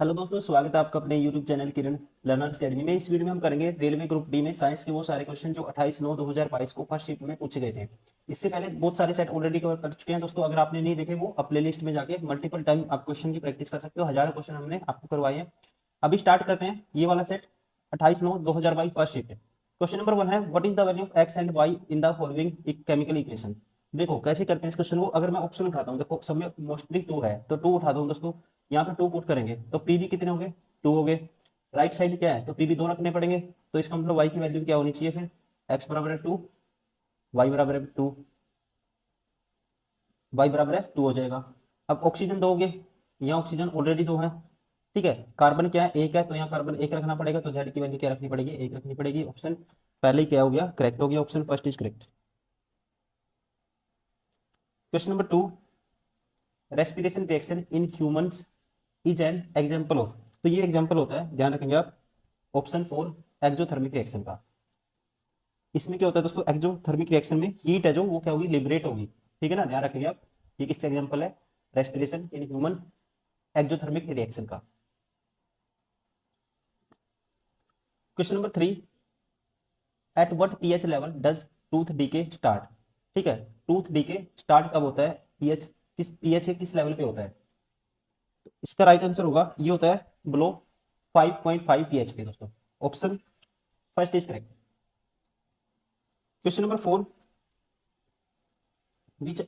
Hello दोस्तों, स्वागत है आपका अपने यूट्यूब चैनल किरण लर्नर्स अकेडमी में। इस वीडियो में हम करेंगे रेलवे ग्रुप डी में साइंस के वो सारे क्वेश्चन जो 28/9/2022 को फर्स्ट शिफ्ट में पूछे गए थे। इससे पहले बहुत सारे सेट ऑलरेडी कवर कर चुके हैं दोस्तों। अगर आपने नहीं देखे वो आप प्ले लिस्ट में जाके मल्टीपल टाइम आप क्वेश्चन की प्रैक्टिस कर सकते हो। हजारों क्वेश्चन हमने आपको करवाए हैं। अभी स्टार्ट करते हैं ये वाला set 28/9/2022 first shift. Question number 1 है, what is the value of X and Y in the following chemical equation. देखो कैसे करते हैं इस क्वेश्चन को। अगर मैं ऑप्शन उठाता हूँ, देखो सब में मोस्टली टू है तो टू उठाता हूँ दोस्तों। यहाँ पे टू पुट करेंगे तो पी भी कितने होंगे, टू हो गए। राइट साइड क्या है तो पी भी दो रखने पड़ेंगे। तो इसका मतलब वाई की वैल्यू क्या होनी चाहिए फिर, एक्स बराबर है टू, वाई बराबर है टू, वाई बराबर है टू हो जाएगा। अब ऑक्सीजन दो हो गए, यहाँ ऑक्सीजन ऑलरेडी दो है। ठीक है, कार्बन क्या है, एक है, तो यहाँ कार्बन एक रखना पड़ेगा। तो जेड की वैल्यू क्या रखनी पड़ेगी, एक रखनी पड़ेगी। ऑप्शन पहले ही क्या हो गया, करेक्ट हो गया। Option first is correct. Question number 2, respiration reaction in humans is an example of. तो ये एग्जांपल होता है, ध्यान रखेंगे आप। ऑप्शन 4 एक्सोथर्मिक रिएक्शन का। इसमें क्या होता है दोस्तों, एक्सोथर्मिक रिएक्शन में हीट है जो वो क्या होगी, लिबरेट होगी। ठीक है ना, ध्यान रखिए आप। ये किसका एग्जांपल है, respiration in human exothermic reaction का। Question number 3, at what pH level does tooth decay start. ठीक है, टूथ डीके स्टार्ट कब होता है, पीएच किस, पीएच के किस लेवल पे होता है। तो इसका राइट आंसर होगा, ये होता है बिलो 5.5 पीएच पे दोस्तों। Option first is correct. Question number 4, which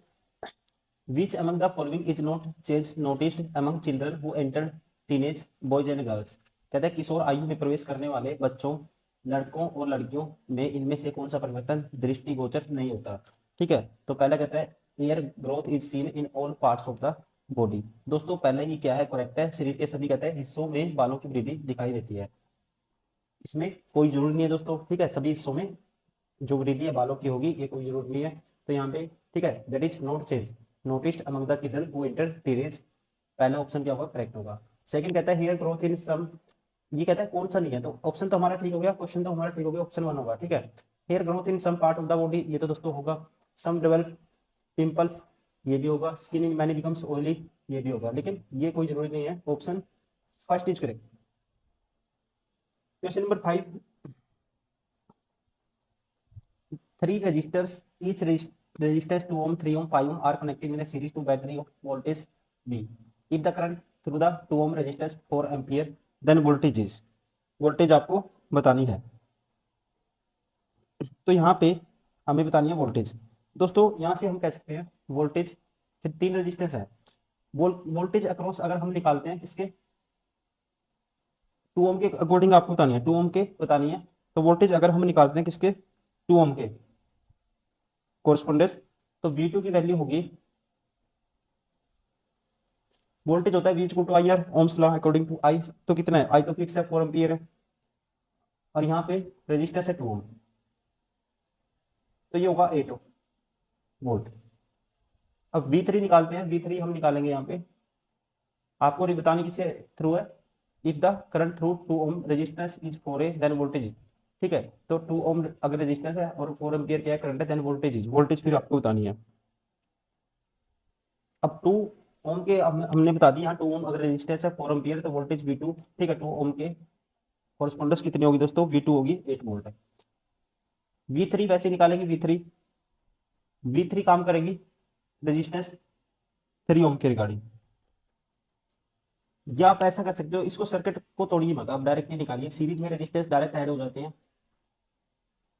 Which among the following is not change noticed among children who enter teenage boys and girls। कहता है किशोर आयु में प्रवेश करने वाले बच्चों, लड़कों और लड़कियों में इनमें से कौन सा परिवर्तन दृष्टिगोचर नहीं होता। ठीक है, तो पहला कहता है air growth is seen in all parts of the body. दोस्तों पहले ही क्या है, करेक्ट है। शरीर के सभी कहते हैं हिस्सों में बालों की वृद्धि दिखाई देती है। इसमें कोई जरूरी नहीं है दोस्तों। ठीक है, सभी हिस्सों में जो वृद्धि है बालों की होगी, ये कोई जरूरत नहीं है। तो यहाँ पे ठीक है, that is not change noticed among the children who enter teenage. पहला ऑप्शन क्या होगा, करेक्ट होगा। सेकंड कहता है हेयर ग्रोथ इन सम। ये कहता है कौन सा नहीं है, तो ऑप्शन तो हमारा ठीक हो गया, क्वेश्चन तो हमारा ठीक हो गया। ऑप्शन 1 होगा। ठीक है, hair growth in some part of the body, ये तो दोस्तों होगा। सम डेवलप पिंपल्स, ये भी होगा। Skin in many becomes oily, ये भी होगा। लेकिन ये कोई जरूरी नहीं है। Option first is correct. Question number 5, three resistors, each resistors 2 ohm, 3 ohm, 5 ohm are connected in a series to battery of voltage V. If the current through the 2 ohm resistors 4 ampere, then voltage is, voltage आपको बतानी है। तो यहाँ पे हमें बतानी है voltage. दोस्तों यहाँ से हम कह सकते हैं वोल्टेज, फिर तीन रेजिस्टेंस है। वोल्टेज अक्रॉस अगर हम निकालते हैं किसके, 2 ओम के अकॉर्डिंग आपको बतानी है, 2 ओम के बतानी है। तो वोल्टेज अगर हम निकालते हैं किसके, 2 ओम के कोरस्पोंडेंस, तो V2 की वैल्यू होगी, वोल्टेज होता है V equal to I R, Ohm's law according to I तो कितना है, आई तो फिक्स है 4 एम्पियर है, और यहाँ पे रेजिस्टेंस है 2 ओम, तो ये होगा 8 वोल्ट। अब V3 निकालते हैं, V3 हम निकालेंगे यहाँ पे, आपको बताने किसके थ्रू है, if the current through 2 ohm resistance is 4 A then voltage. ठीक है, तो 2 ओम अगर रेजिस्टेंस है और 4 एम्पियर क्या है करंट है, देन वोल्टेज इज, वोल्टेज फिर आपको बतानी है। अब 2 ओम के हमने बता दिया, 2 ओम अगर रेजिस्टेंस है 4 एम्पियर तो वोल्टेज V2। ठीक है, 2 ओम के कोरस्पोंडेंस कितनी होगी दोस्तों, V2 होगी 8 वोल्ट है। V3 वैसे निकालेंगे, V3 काम करेगी रेजिस्टेंस 3 ओम के रिगार्डिंग। या आप ऐसा कर सकते हो, इसको सर्किट को तोड़िए मत, आप डायरेक्ट नहीं निकालिए, सीरीज में रेजिस्टेंस डायरेक्ट ऐड हो जाते हैं।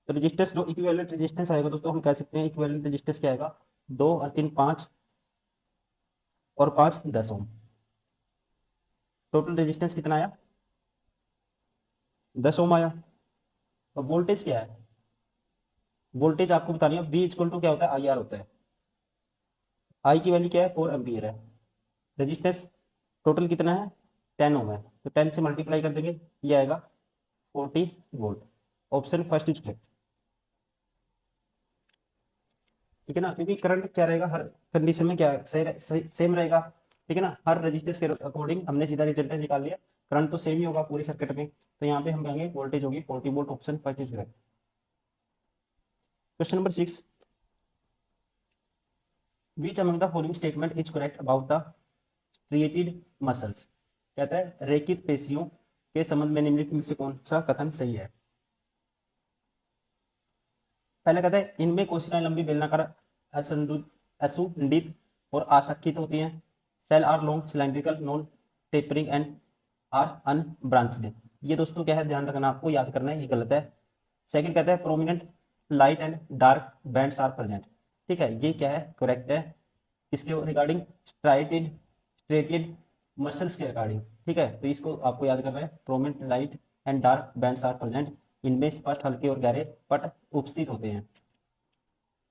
तो रेजिस्टेंस जो इक्विवेलेंट रेजिस्टेंस आएगा दोस्तों, हम कह सकते हैं इक्विवेलेंट रेजिस्टेंस क्या आएगा, 2 और 3 5 और 5 10 ओम। टोटल रेजिस्टेंस कितना आया, 10 ओम आया। और वोल्टेज क्या है, वोल्टेज आपको बतानी है। V इक्वल टू क्या होता है, आई आर होता है। आई की वैल्यू क्या है, 4 एम्पियर है। रेजिस्टेंस टोटल कितना है, 10 ओम है, तो 10 से मल्टीप्लाई कर देंगे, ये आएगा 40 volt. Option first is correct. ठीक है ना, क्योंकि करंट क्या रहेगा हर कंडीशन में, क्या सही सेम रहेगा। ठीक है ना, हर रजिस्टर्स के अकॉर्डिंग हमने सीधा रिजल्ट निकाल लिया, करंट तो सेम ही होगा पूरी सर्किट में। तो यहाँ पे हम कहेंगे वोल्टेज होगी 40 volt. Option first is correct. Question number 6, which among the following statement is correct about the striated muscles. कहता है रेखित पेशियों के संबंध में निम्नलिखित में से कौन सा कथन सही है। पहले कहता है इनमें कोशिकाएं लंबी बेलनाकार असुंडित और आसंखित होती हैं। Cell are long cylindrical non tapering and are unbranched. ये दोस्तों क्या है, ध्यान रखना, आपको याद करना है, ये गलत है। सेकंड कहता है prominent light and dark bands are present. ठीक है, ये क्या है, करेक्ट है। इसके रिगार्डिंग स्ट्रेटेड मसल्स के रिगार्डिंग। ठीक है, तो इसको आपको याद करना है, prominent light and dark bands are present, इनमें स्पष्ट हल्के और गहरे पट उपस्थित होते हैं।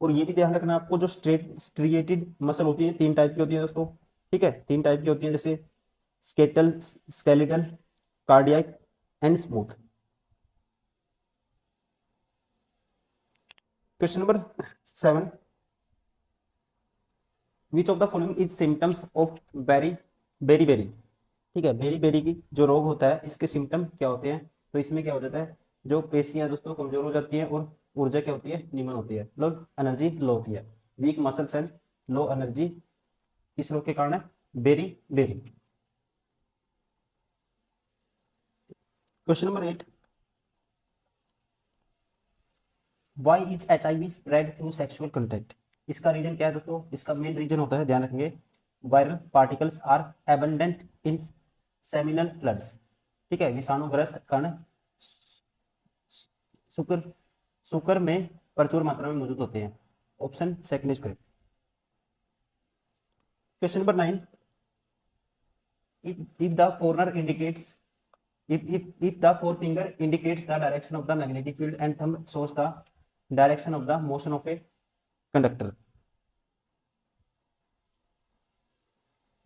और ये भी ध्यान रखना आपको, जो स्ट्रिएटेड मसल होती है 3 टाइप की होती है दोस्तों। ठीक है, 3 टाइप की होती है, जैसे skeletal, skeletal, cardiac and smooth. Question number 7, which of the following is symptoms of beriberi beri. ठीक है, बेरी बेरी की जो रोग होता है, इसके सिम्टम क्या होते हैं। तो इसमें क्या हो जाता है, जो पेशियां दोस्तों कमजोर हो जाती हैं और ऊर्जा क्या होती है, निम्न होती है, लो एनर्जी लो होती है, weak muscles and low energy, किस रोग के कारण है, beriberi. Question number 8, why is HIV spread through sexual contact. इसका रीजन क्या है दोस्तों, इसका मेन रीजन होता है, ध्यान रखेंगे, viral particles are abundant in seminal fluids. ठीक है, विषाणुग्रस्त कण शुक्र शुक्र में प्रचुर मात्रा में मौजूद होते हैं। Option second is correct. Question number 9, if the foreigner indicates if the forefinger indicates the direction of the magnetic field and thumb shows the direction of the motion of a conductor,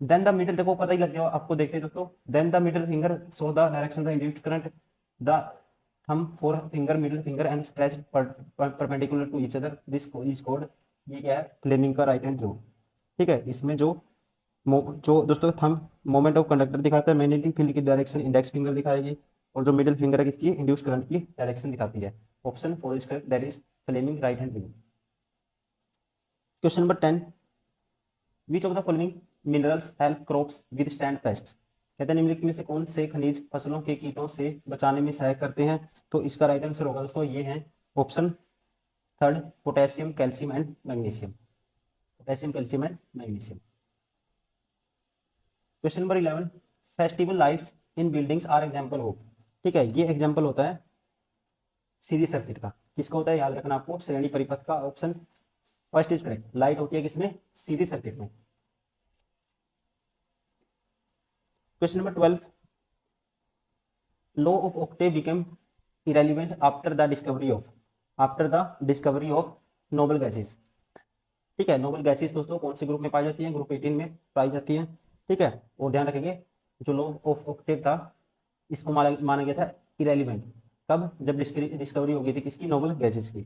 then the middle, देखो पता ही लग गया आपको, देखते हैं दोस्तों, then the middle finger show the direction of the induced current, the thumb forefinger middle finger and stretched perpendicular to each other, this is called, ये क्या है, फ्लेमिंग का राइट हैंड रूल। ठीक है, इसमें जो दोस्तों थंब मोमेंट ऑफ कंडक्टर दिखाता है, मैग्नेटिक फील्ड की डायरेक्शन इंडेक्स फिंगर दिखाएगी, और जो मिडिल फिंगर है किसकी, इंड्यूस करंट की डायरेक्शन दिखाती है। Option 4 is correct, that is Fleming right hand rule. Question number 10, which of the following minerals help crops withstand pest. कहते हैं निम्नलिखित में से कौन से खनिज फसलों के कीटों से बचाने में सहायक करते हैं। तो इसका राइट आंसर होगा दोस्तों, ये है option 3, potassium, calcium and magnesium. Potassium, calcium and magnesium. Question number 11, festival lights in buildings are example of. ठीक है, ये एग्जांपल होता है सीरीज सर्किट का, किसका होता है, याद रखना आपको, श्रेणी परिपथ का। Option first is correct, light होती है किसमें, सीरीज सर्किट में। Question number 12, law of Octave become irrelevant after the discovery of noble gases. ठीक है, नोबल गैसेस दोस्तों कौन से ग्रुप में पाई जाती है, ग्रुप 18 में पाई जाती है। ठीक है, और ध्यान रखेंगे, जो लॉ ऑफ ऑक्टेव था, इसको माना गया था इरेलीवेंट, कब, जब डिस्कवरी हो गई थी किसकी, नोबल गैसेस की।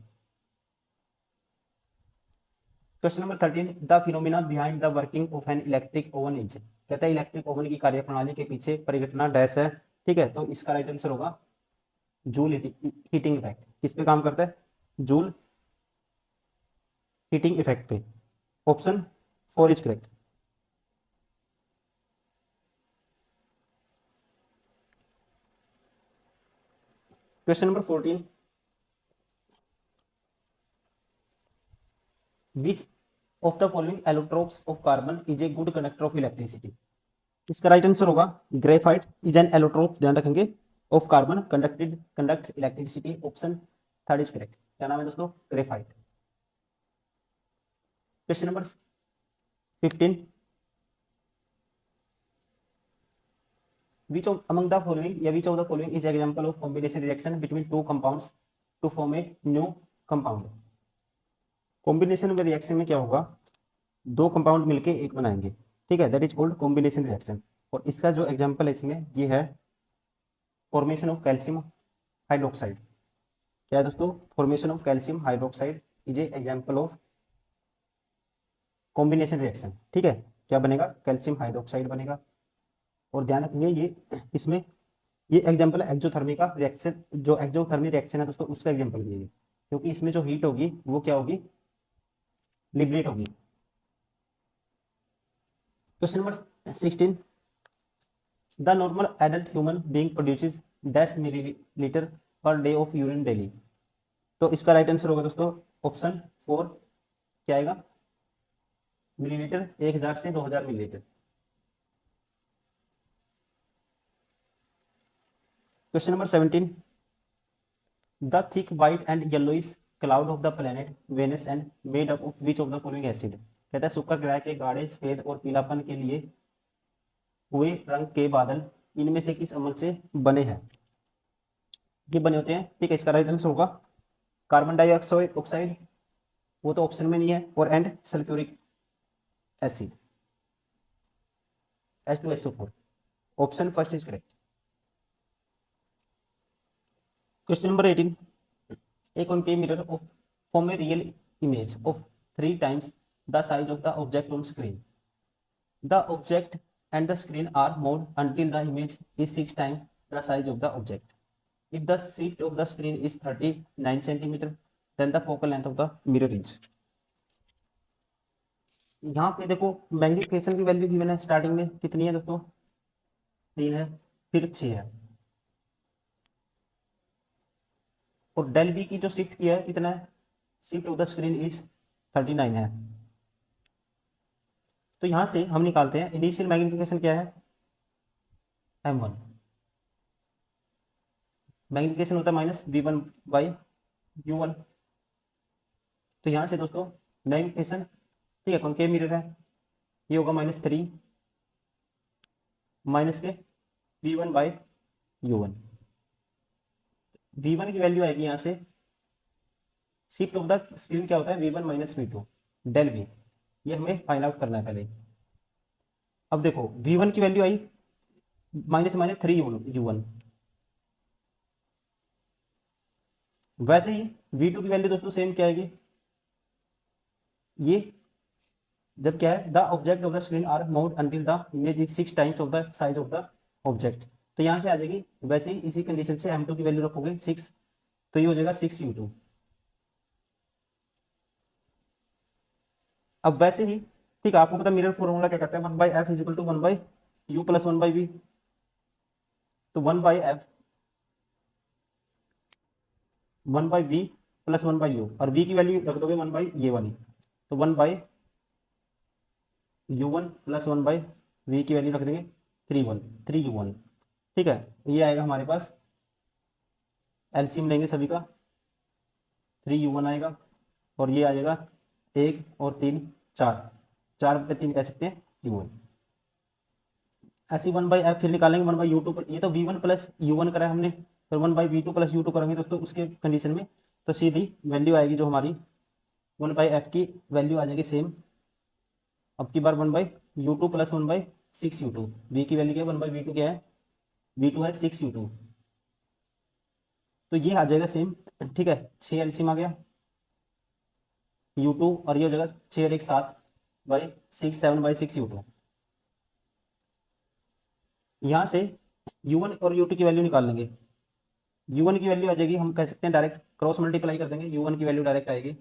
Question number 13, the phenomena behind the working of an electric oven is. कहता है इलेक्ट्रिक ओवन की कार्यप्रणाली के पीछे परिघटना डैश है। ठीक है, तो इसका राइट आंसर होगा जूल हीटिंग इफेक्ट। किस पे काम करता है, जूल हीटिंग इफेक्ट पे। Option 4 is correct. Question number 14, which of the following allotropes of carbon is a good conductor of electricity. इसका राइट आंसर होगा ग्रेफाइट इज एन एलोट्रोप, ध्यान रखेंगे, of carbon conducts electricity. Option 3 is correct. क्या नाम है दोस्तों, graphite. Question number 15, which of among the following या which of the following is example of combination reaction between two compounds to form a new compound। Combination में reaction में क्या होगा, 2 compound मिलके एक बनाएंगे। ठीक है, that is called combination reaction. और इसका जो एग्जांपल है इसमें ये है फॉर्मेशन ऑफ कैल्शियम हाइड्रोक्साइड। क्या है दोस्तों, formation of calcium hydroxide is a example of combination reaction. ठीक है, क्या बनेगा, कैल्शियम हाइड्रोक्साइड बनेगा। और ध्यान रखिए, ये इसमें ये एग्जांपल है एक्सोथर्मी का रिएक्शन, जो एक्सोथर्मी रिएक्शन है दोस्तों उसका एग्जांपल भी है, क्योंकि इसमें जो हीट होगी वो क्या होगी, लिबरेट होगी। Question number 16, the normal adult human being produces dash millilitre per day of urine daily. तो इसका राइट आंसर होगा दोस्तों ऑप्शन 4, क्या आएगा, मिलीलीटर, 1000 से 2000 millilitre. Question number 17, the thick white and yellowish cloud of the planet Venus and made up of which of the following acid. कहता है शुक्र ग्रह के गाढ़े सफेद और पीलापन के लिए हुए रंग के बादल इनमें से किस अम्ल से बने हैं। ये बने होते हैं, ठीक है। इसका राइट आंसर होगा कार्बन डाइऑक्साइड ऑक्साइड, वो तो ऑप्शन में नहीं है, और and sulphuric acid H2SO4, option first is correct. Question number 18, a concave mirror of form a real image of 3 times the size of the object on screen. The object and the screen are moved until the image is 6 times the size of the object. If the shift of the screen is 39 centimeter, then the focal length of the mirror is। यहाँ पे देखो magnification की value given है, starting में कितनी है दोस्तों, 3 है, फिर 6 है, और डेल बी की जो शिफ्ट किया है कितना है, shift of the screen is 39 है। तो यहां से हम निकालते हैं इनिशियल मैग्निफिकेशन क्या है, m1, मैग्निफिकेशन होता है माइनस v1 बाई u1। तो यहां से दोस्तों मैग्निफिकेशन, ठीक है, कॉन्केव मिरर है, ये होगा -3 माइनस के v1 बाई u1। v1 की वैल्यू आएगी यहाँ से, शिफ्ट ऑफ द स्क्रीन क्या होता है, v1 minus v2 del v, ये हमें फाइंड आउट करना है पहले। अब देखो v1 की वैल्यू आई -3u1, वैसे ही v2 की वैल्यू दोस्तों सेम क्या आएगी, ये जब क्या है, the object of the screen are moved until the image is 6 times of the size of the object, तो यहां से आ जाएगी। वैसे ही इसी कंडीशन से m2 की वैल्यू रखोगे 6, तो ये हो जाएगा 6u2। अब वैसे ही, ठीक है, आपको पता मिरर फॉर्मूला क्या करता है, 1/f is equal to 1/u plus 1/v। तो 1/f 1/v प्लस 1/u, और v की वैल्यू रख दोगे 1/ ये वाली, तो 1/u1 प्लस 1/v की वैल्यू रख देंगे 3u1, ठीक है। ये आएगा हमारे पास, एलसीएम लेंगे सभी का, 3u1 आएगा, और ये आ जाएगा 1 और 3 4, 4/3 कह सकते हैं u1। ऐसे 1/f फिर निकालेंगे 1/u2 पर, ये तो v1 प्लस u1 करा है हमने, फिर 1/v2 प्लस u2 करेंगे दोस्तों उसके कंडीशन में, तो सीधी वैल्यू आएगी जो हमारी 1/f की वैल्यू आ जाएगी सेम। अब की बार 1/u2 प्लस 1/6u2, v की वैल्यू क्या है, 1/v2 क्या है, v2 है 6u2, तो ये आ जाएगा सेम, ठीक है। 6 एलसीएम आ गया u2, और ये हो जाएगा 6 और 1 7/6 7/6u2। यहाँ से u1 और u2 की वैल्यू निकाल लेंगे। u1 की वैल्यू आ जाएगी, हम कह सकते हैं डायरेक्ट क्रॉस मल्टीप्लाई कर देंगे, u1 की वैल्यू डायरेक्ट आएगी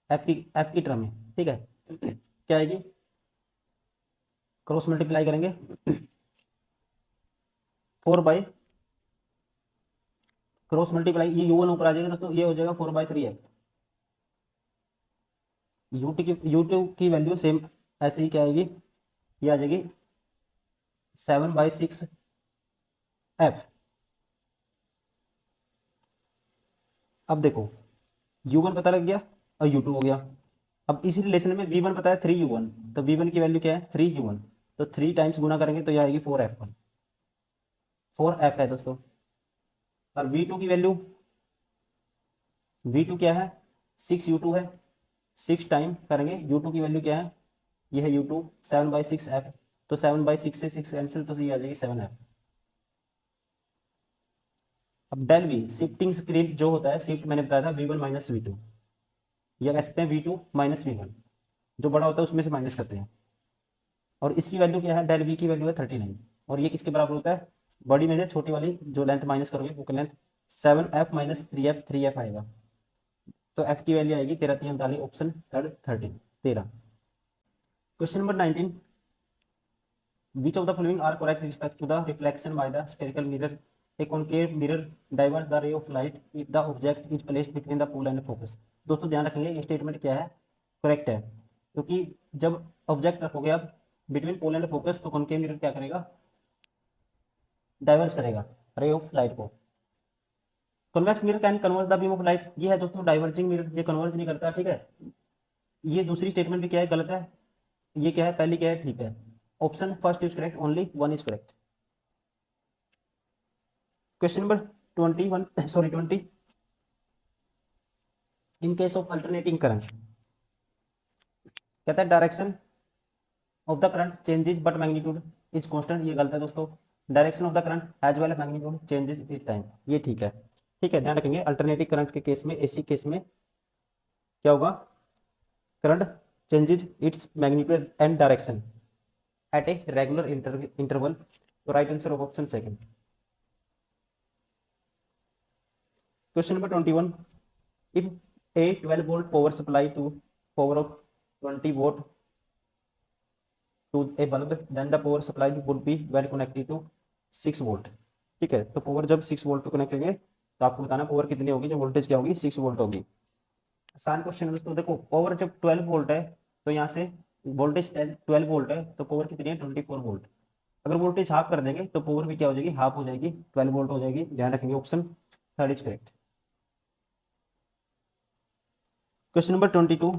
f की टर्म में, ठीक है। क्या आएगी, क्रॉस मल्टीप्लाई करेंगे 4 क्रॉस मल्टीप्लाई, ये u1 ऊपर आ जाएगा दोस्तों, ये हो जाएगा 4/3f। u2 की वैल्यू सेम ऐसे ही क्या आएगी, ये आ जाएगी 7/6f। अब देखो u1 पता लग गया और u2 हो गया। अब इसी रिलेशन में v1 पता है 3u1, तो v1 की वैल्यू क्या है 3u1, तो 3 टाइम्स गुना करेंगे तो ये आएगी 4f1, 4f है दोस्तों। और v2 की वैल्यू, v2 क्या है 6u2 है, 6 टाइम करेंगे, u2 की वैल्यू क्या है, ये है u2 7/6f, तो 7/6 से 6 कैंसिल, तो ये आ जाएगी 7f। अब डेल v शिफ्टिंग स्क्रिप्ट जो होता है, शिफ्ट मैंने बताया था v1 माइनस v2, या कह सकते हैं v2 माइनस v1, जो बड़ा होता है उसमें से माइनस करते हैं। और इसकी वैल्यू क्या है, डेल v की वैल्यू है 39, और ये किसके बराबर होता है, बड़ी में से छोटी वाली जो लेंथ माइनस करोगे वो लेंथ 7f माइनस 3f आएगा, तो f की वैल्यू आएगी 13 3 39, option third 13। Question number 19, Which of the following are correct with respect to the reflection by the spherical mirror? A concave mirror diverts the ray of light if the object is placed between the pole and focus. दोस्तों ध्यान रखेंगे ये statement क्या है, correct है, क्योंकि जब object रखोगे आप बिटवीन पोल एंड फोकस तो कॉनकेव मिरर क्या करेगा, डाइवर्स करेगा रे ऑफ लाइट को। Convex mirror can convert the beam of light, ये है दोस्तों डाइवर्जिंग मिरर, ये कन्वर्ज नहीं करता, ठीक है। ये दूसरी स्टेटमेंट भी क्या है, गलत है, ये क्या है, पहली क्या है, ठीक है। Option first is correct, only one is correct. Question number 20, in case of alternating current, कहता है direction of the current changes but magnitude is constant, ये गलत है दोस्तों। Direction of the current as well as magnitude changes with time, ये ठीक है, ठीक है। ध्यान रखेंगे अल्टरनेटिंग करंट के केस में, एसी केस में क्या होगा, current changes its magnitude and direction eight a regular interval, तो right answer of option second. Question number 21, if a 12 volt power supply to power of 20 watt to a bulb, then the power supply would be when connected to 6 volt, ठीक है। तो power जब 6 volt पे connect करेंगे तो आपको बताना power कितनी होगी, जब वोल्टेज क्या होगी, 6 वोल्ट होगी। आसान क्वेश्चन है दोस्तों, देखो पावर जब 12 वोल्ट है तो यहाँ से वोल्टेज 12 वोल्ट है तो पावर कितनी है, 24 वोल्ट। अगर वोल्टेज हाफ कर देंगे तो पावर भी क्या हो जाएगी, हाफ हो जाएगी, 12 वोल्ट हो जाएगी। ध्यान रखेंगे option third is correct. Question number 22,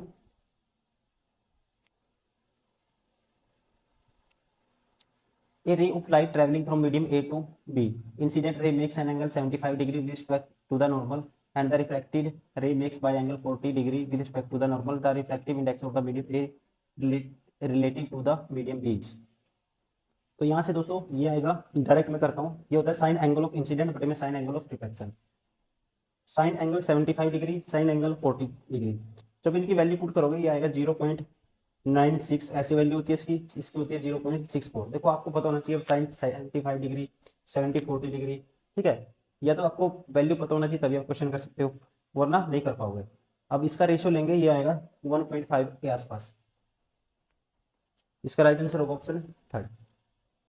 a ray of light traveling from medium A to B, incident ray makes an angle 75 degree with respect to the normal and the refracted ray makes by angle 40 degree with respect to the normal. The refractive index of the medium A relative to the medium B is, तो यहाँ से दोस्तों ये आएगा, direct मैं करता हूँ, ये होता है साइन एंगल ऑफ इंसिडेंट बटे में sign angle of reflection. Sign angle 75 degree, sign angle 40 degree, जब इनकी वैल्यू पुट करोगे ये आएगा 0.96, ऐसी वैल्यू होती है इसकी, इसकी होती है 0.64। देखो आपको पता होना चाहिए साइन 75 डिग्री 40 डिग्री, ठीक है, या तो आपको वैल्यू पता होना चाहिए तभी आप क्वेश्चन कर सकते हो, वरना नहीं कर पाओगे। अब इसका रेशियो लेंगे, ये आएगा 1.5 के आसपास, इसका राइट आंसर होगा ऑप्शन थर्ड।